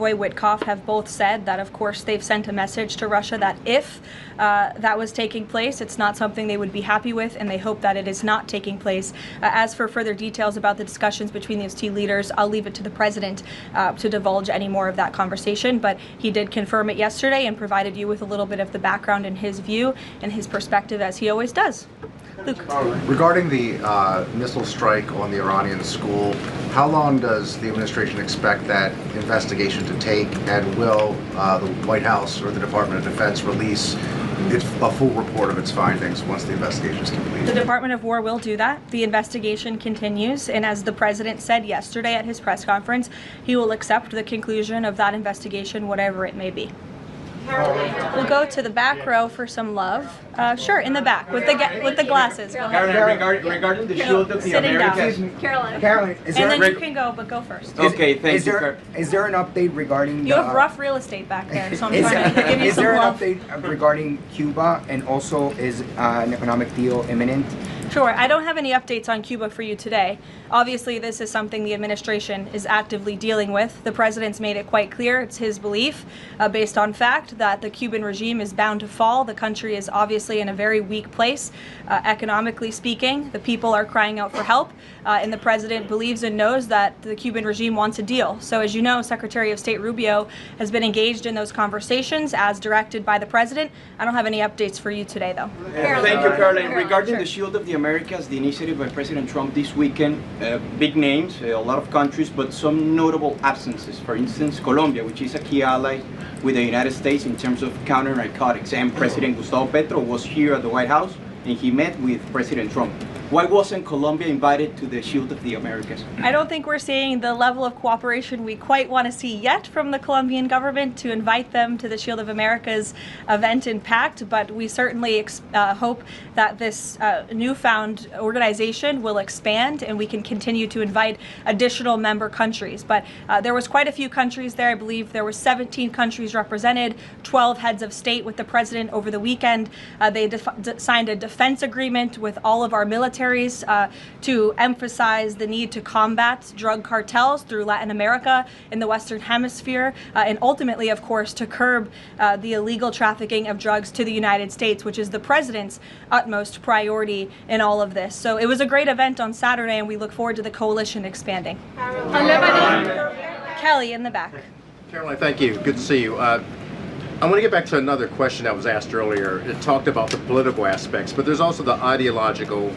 Witkoff have both said that, of course, they've sent a message to Russia that if that was taking place, it's not something they would be happy with, and they hope that it is not taking place. As for further details about the discussions between these two leaders, I'll leave it to the president to divulge any more of that conversation, but he did confirm it yesterday and provided you with a little bit of the background and his view and his perspective, as he always does. Luke. Regarding the missile strike on the Iranian school, how long does the administration expect that investigation to take, and will the White House or the Department of Defense release a full report of its findings once the investigation is complete? The Department of War will do that. The investigation continues, and as the president said yesterday at his press conference, he will accept the conclusion of that investigation, whatever it may be. We'll go to the back row for some love. Sure, in the back with the glasses. Go ahead. Regarding the shield of the Americas. Caroline, And then you can go, but go first. Okay, thank you. Is there an update regarding You have rough real estate back there, so I'm trying to give you is some there an love. update regarding Cuba, and also is an economic deal imminent? Sure. I don't have any updates on Cuba for you today. Obviously, this is something the administration is actively dealing with. The president's made it quite clear, it's his belief, based on fact, that the Cuban regime is bound to fall. The country is obviously in a very weak place, economically speaking. The people are crying out for help, and the president believes and knows that the Cuban regime wants a deal. So as you know, Secretary of State Rubio has been engaged in those conversations as directed by the president. I don't have any updates for you today, though. Thank you, Caroline. Regarding the shield of the Americas, the initiative by President Trump this weekend, big names, a lot of countries, but some notable absences. For instance, Colombia, which is a key ally with the United States in terms of counter-narcotics, and President Gustavo Petro was here at the White House and he met with President Trump. Why wasn't Colombia invited to the Shield of the Americas? I don't think we're seeing the level of cooperation we quite want to see yet from the Colombian government to invite them to the Shield of America's event in Pact, but we certainly hope that this newfound organization will expand and we can continue to invite additional member countries. But there was quite a few countries there. I believe there were 17 countries represented, 12 heads of state with the president over the weekend. They signed a defense agreement with all of our military to emphasize the need to combat drug cartels through Latin America in the Western Hemisphere, and ultimately, of course, to curb the illegal trafficking of drugs to the United States, which is the president's utmost priority in all of this. So it was a great event on Saturday, and we look forward to the coalition expanding. Kelly in the back. Caroline, thank you. Good to see you. I want to get back to another question that was asked earlier. It talked about the political aspects, but there's also the ideological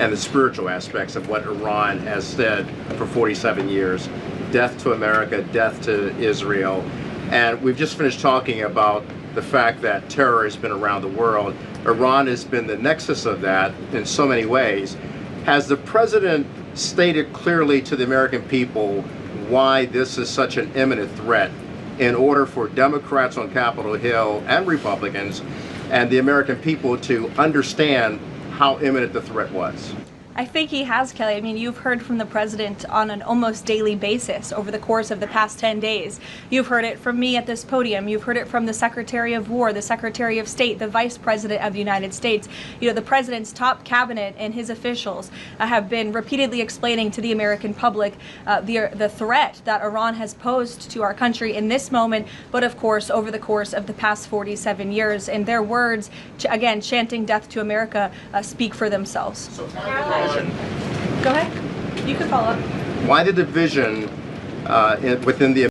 and the spiritual aspects of what Iran has said for 47 years. Death to America, death to Israel. And we've just finished talking about the fact that terror has been around the world. Iran has been the nexus of that in so many ways. Has the president stated clearly to the American people why this is such an imminent threat in order for Democrats on Capitol Hill and Republicans and the American people to understand how imminent the threat was? I think he has, Kelly. I mean, you've heard from the president on an almost daily basis over the course of the past 10 days. You've heard it from me at this podium. You've heard it from the Secretary of War, the Secretary of State, the Vice President of the United States. You know, the president's top cabinet and his officials have been repeatedly explaining to the American public the threat that Iran has posed to our country in this moment, but of course over the course of the past 47 years. And their words, again, chanting death to America, speak for themselves. Go ahead. You can follow up. Why the division within the